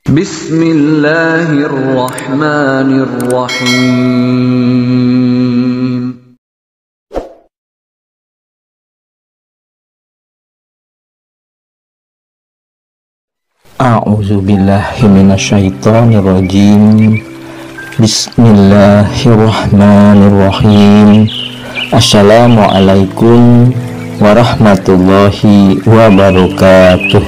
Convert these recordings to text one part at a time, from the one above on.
Bismillahirrahmanirrahim. A'udzubillahi minasyaitonirrajim. Bismillahirrahmanirrahim. Assalamualaikum warahmatullahi wabarakatuh.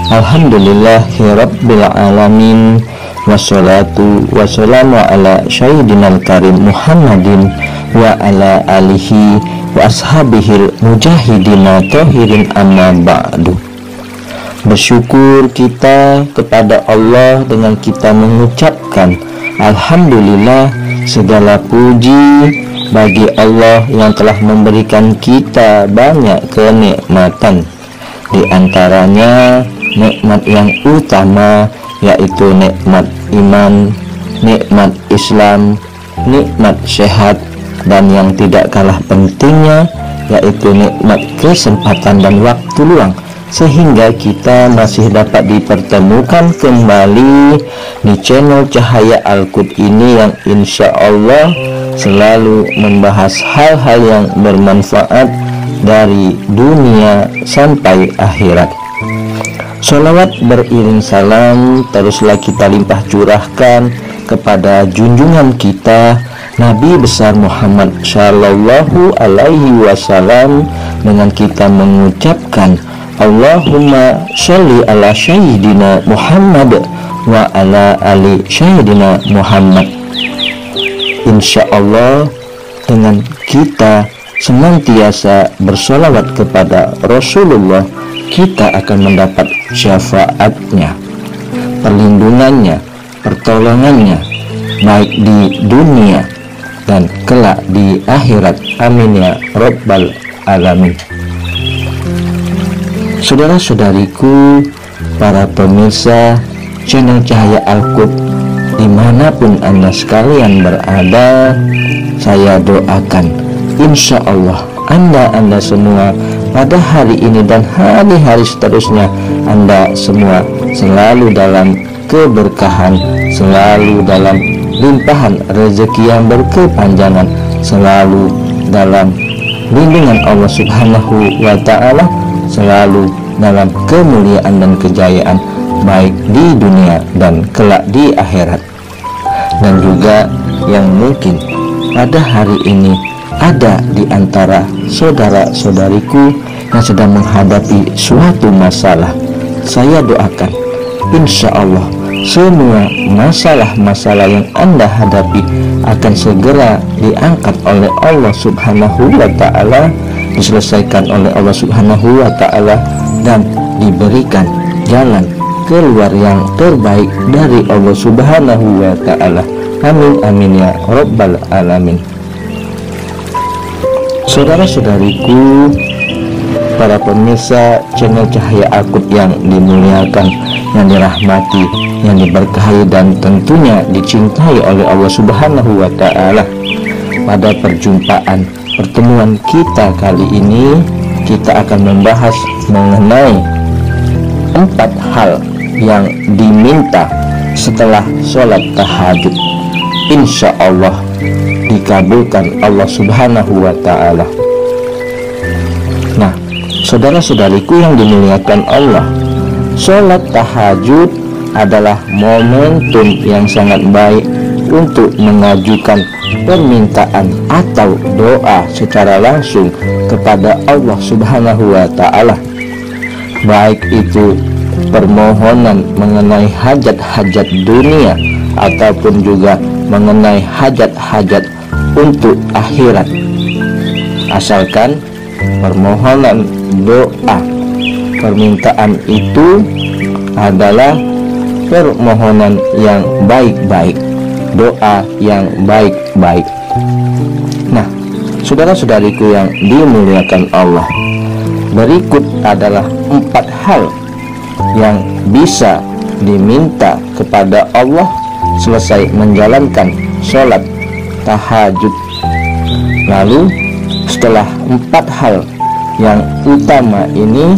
Alhamdulillahi rabbil alamin. Wassalatu wassalamu ala sayyidinal karim Muhammadin wa ala alihi wa ashabihil mujahidina tohirin amma ba'du. Bersyukur kita kepada Allah dengan kita mengucapkan alhamdulillah, segala puji bagi Allah yang telah memberikan kita banyak kenikmatan. Di antaranya nikmat yang utama yaitu nikmat iman, nikmat Islam, nikmat sehat, dan yang tidak kalah pentingnya yaitu nikmat kesempatan dan waktu luang, sehingga kita masih dapat dipertemukan kembali di channel Cahaya Al-Qud ini yang insya Allah selalu membahas hal-hal yang bermanfaat dari dunia sampai akhirat. Sholawat beriring salam teruslah kita limpah curahkan kepada junjungan kita Nabi besar Muhammad Sallallahu Alaihi Wasallam dengan kita mengucapkan Allahumma sholli ala sayyidina Muhammad wa ala ali sayyidina Muhammad. Insya Allah dengan kita senantiasa bersolawat kepada Rasulullah, kita akan mendapat syafaatnya, perlindungannya, pertolongannya, baik di dunia dan kelak di akhirat. Amin ya rabbal alamin. Saudara-saudariku, para pemirsa channel Cahaya Al-Qud dimanapun Anda sekalian berada, saya doakan insya Allah Anda semua pada hari ini dan hari-hari seterusnya, Anda semua selalu dalam keberkahan, selalu dalam limpahan rezeki yang berkepanjangan, selalu dalam lindungan Allah Subhanahu wa Ta'ala, selalu dalam kemuliaan dan kejayaan baik di dunia dan kelak di akhirat. Dan juga yang mungkin pada hari ini ada di antara saudara-saudariku yang sedang menghadapi suatu masalah, saya doakan insya Allah semua masalah-masalah yang Anda hadapi akan segera diangkat oleh Allah Subhanahu wa Ta'ala, diselesaikan oleh Allah Subhanahu wa Ta'ala, dan diberikan jalan keluar yang terbaik dari Allah Subhanahu wa Ta'ala. Amin amin ya rabbal alamin. Saudara-saudariku, para pemirsa channel Cahaya Al-Qud yang dimuliakan, yang dirahmati, yang diberkahi, dan tentunya dicintai oleh Allah Subhanahu wa Ta'ala. Pada pertemuan kita kali ini, kita akan membahas mengenai 4 hal yang diminta setelah sholat tahajud. Insya Allah dikabulkan Allah Subhanahu wa Ta'ala. Nah, saudara-saudariku yang dimuliakan Allah, sholat tahajud adalah momentum yang sangat baik untuk mengajukan permintaan atau doa secara langsung kepada Allah Subhanahu wa Ta'ala, baik itu permohonan mengenai hajat-hajat dunia ataupun juga mengenai hajat-hajat untuk akhirat, asalkan permohonan doa permintaan itu adalah permohonan yang baik-baik, doa yang baik-baik. Nah, saudara-saudariku yang dimuliakan Allah, berikut adalah 4 hal yang bisa diminta kepada Allah selesai menjalankan sholat tahajud. Lalu setelah 4 hal yang utama ini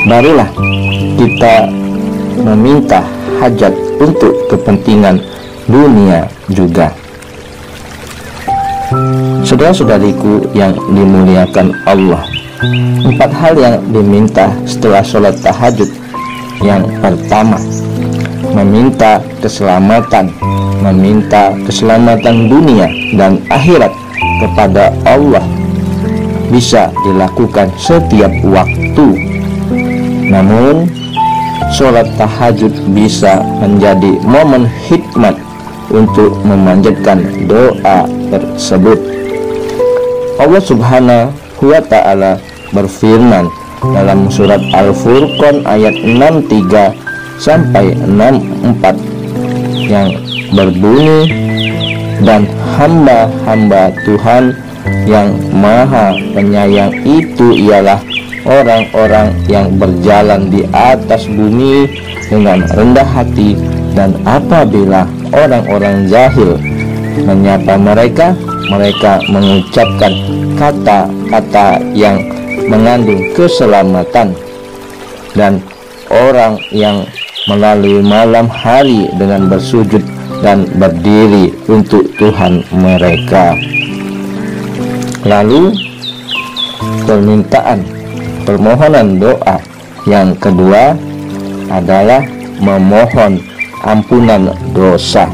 barulah kita meminta hajat untuk kepentingan dunia juga. Saudara-saudariku yang dimuliakan Allah, 4 hal yang diminta setelah sholat tahajud. Yang pertama, meminta keselamatan dunia dan akhirat kepada Allah bisa dilakukan setiap waktu. Namun sholat tahajud bisa menjadi momen hikmat untuk memanjatkan doa tersebut. Allah Subhanahu wa ta'ala berfirman dalam surat Al-Furqan ayat 63 sampai 64 yang berbunyi, dan hamba-hamba Tuhan yang maha penyayang itu ialah orang-orang yang berjalan di atas bumi dengan rendah hati, dan apabila orang-orang jahil menyapa mereka mengucapkan kata-kata yang mengandung keselamatan, dan orang yang melalui malam hari dengan bersujud dan berdiri untuk Tuhan mereka. Lalu permohonan doa yang kedua adalah memohon ampunan dosa.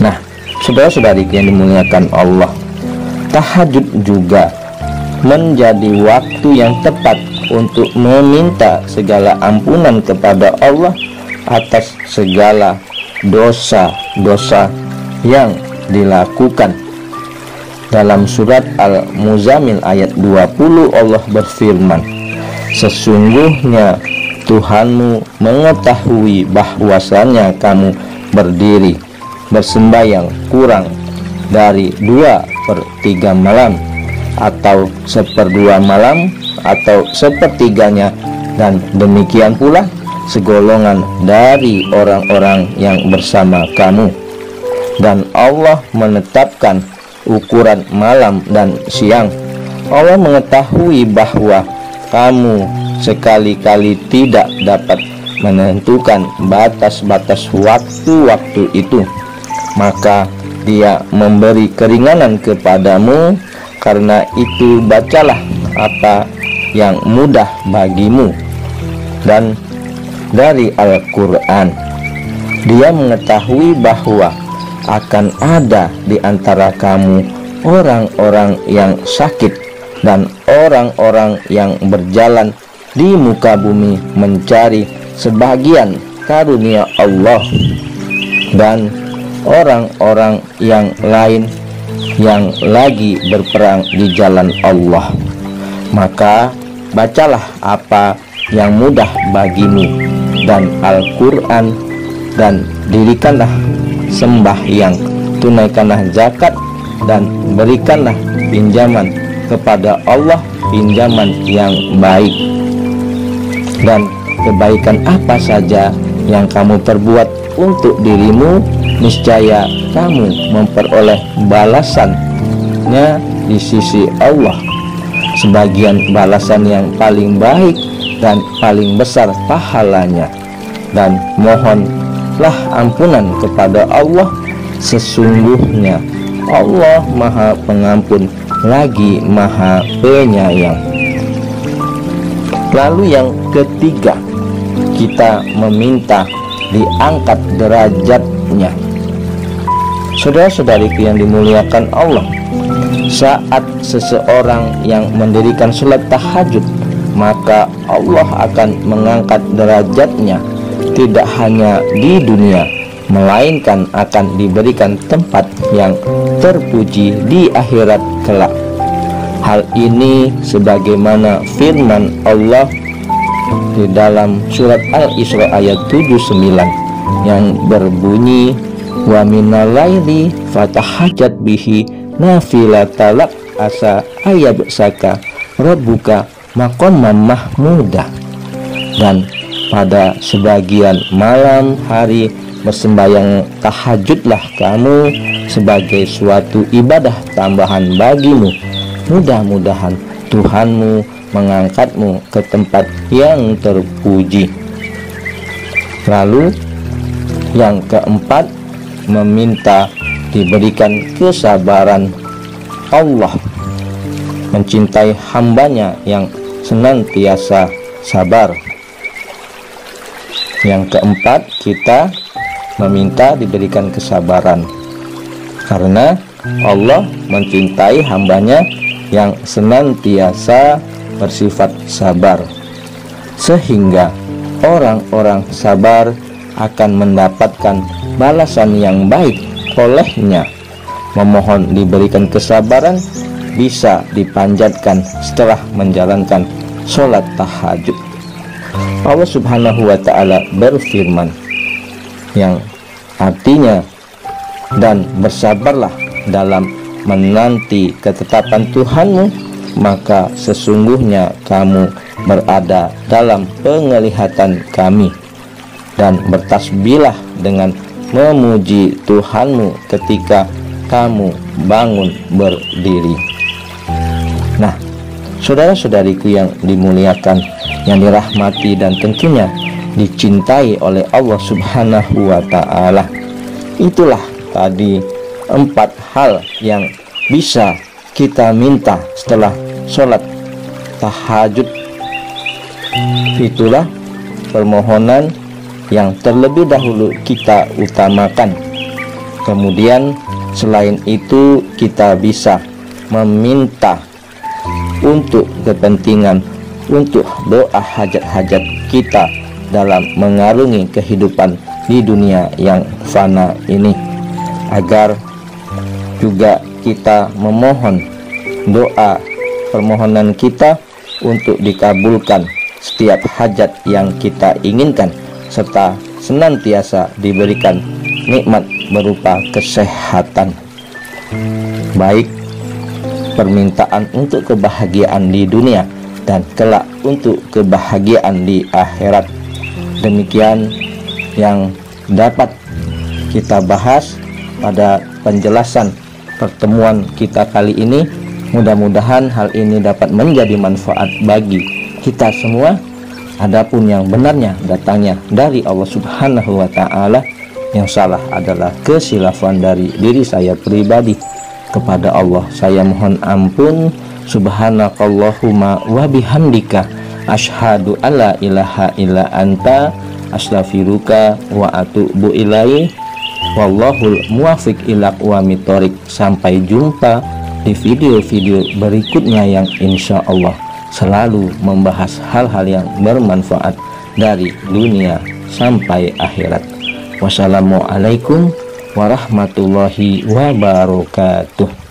Nah, saudara-saudari yang dimuliakan Allah, tahajud juga menjadi waktu yang tepat untuk meminta segala ampunan kepada Allah atas segala dosa-dosa yang dilakukan. Dalam surat Al-Muzammil ayat 20 Allah berfirman, sesungguhnya Tuhanmu mengetahui bahwasanya kamu berdiri bersembahyang kurang dari 2/3 malam, atau 1/2 malam, atau 1/3-nya, dan demikian pula segolongan dari orang-orang yang bersama kamu. Dan Allah menetapkan ukuran malam dan siang. Allah mengetahui bahwa kamu sekali-kali tidak dapat menentukan batas-batas waktu-waktu itu, maka Dia memberi keringanan kepadamu. Karena itu bacalah apa yang mudah bagimu. Dan dari Al-Quran, Dia mengetahui bahwa akan ada di antara kamu orang-orang yang sakit dan orang-orang yang berjalan di muka bumi mencari sebagian karunia Allah, dan orang-orang yang lain yang lagi berperang di jalan Allah. Maka bacalah apa yang mudah bagimu dan Al-Quran, dan dirikanlah sembahyang, tunaikanlah zakat, dan berikanlah pinjaman kepada Allah, pinjaman yang baik. Dan kebaikan apa saja yang kamu perbuat untuk dirimu, niscaya kamu memperoleh balasannya di sisi Allah, sebagian balasan yang paling baik dan paling besar pahalanya. Dan mohonlah ampunan kepada Allah, sesungguhnya Allah Maha Pengampun lagi Maha Penyayang. Lalu yang ketiga, kita meminta diangkat derajatnya. Saudara-saudariku yang dimuliakan Allah, saat seseorang yang mendirikan sholat tahajud, maka Allah akan mengangkat derajatnya, tidak hanya di dunia, melainkan akan diberikan tempat yang terpuji di akhirat kelak. Hal ini sebagaimana firman Allah di dalam surat Al-Isra ayat 79 yang berbunyi, wa minal laili fatahajjat bihi nafilatalak asa ayyabsaka rabbuka maqaman mahmuda. Dan pada sebagian malam hari bersembahyang tahajudlah kamu sebagai suatu ibadah tambahan bagimu. Mudah-mudahan Tuhanmu mengangkatmu ke tempat yang terpuji. Lalu yang keempat, meminta diberikan kesabaran. Allah mencintai hambanya yang senantiasa sabar. Yang keempat, kita meminta diberikan kesabaran karena Allah mencintai hambanya yang senantiasa bersifat sabar, sehingga orang-orang sabar akan mendapatkan balasan yang baik olehnya. Memohon diberikan kesabaran bisa dipanjatkan setelah menjalankan sholat tahajud. Allah Subhanahu wa ta'ala berfirman yang artinya, dan bersabarlah dalam menanti ketetapan Tuhanmu, maka sesungguhnya kamu berada dalam penglihatan kami, dan bertasbihlah dengan memuji Tuhanmu ketika kamu bangun berdiri. Nah, saudara-saudariku yang dimuliakan, yang dirahmati dan tentunya dicintai oleh Allah Subhanahu wa ta'ala, itulah tadi 4 hal yang bisa kita minta setelah sholat tahajud. Itulah permohonan yang terlebih dahulu kita utamakan. Kemudian selain itu kita bisa meminta untuk kepentingan, untuk doa hajat-hajat kita dalam mengarungi kehidupan di dunia yang fana ini, agar juga kita memohon doa permohonan kita untuk dikabulkan setiap hajat yang kita inginkan, serta senantiasa diberikan nikmat berupa kesehatan, baik permintaan untuk kebahagiaan di dunia dan kelak untuk kebahagiaan di akhirat. Demikian yang dapat kita bahas pada penjelasan pertemuan kita kali ini. Mudah-mudahan hal ini dapat menjadi manfaat bagi kita semua. Adapun yang benarnya datangnya dari Allah Subhanahu wa ta'ala, yang salah adalah kesilafan dari diri saya pribadi. Kepada Allah saya mohon ampun. Subhanakallahumma wa bihamdika asyhadu alla ilaha illa anta astaghfiruka wa atubu ilaih. Wallahul muwafiq ila aqwamit thoriq. Sampai jumpa di video-video berikutnya yang insya Allah selalu membahas hal-hal yang bermanfaat dari dunia sampai akhirat. Wassalamualaikum warahmatullahi wabarakatuh.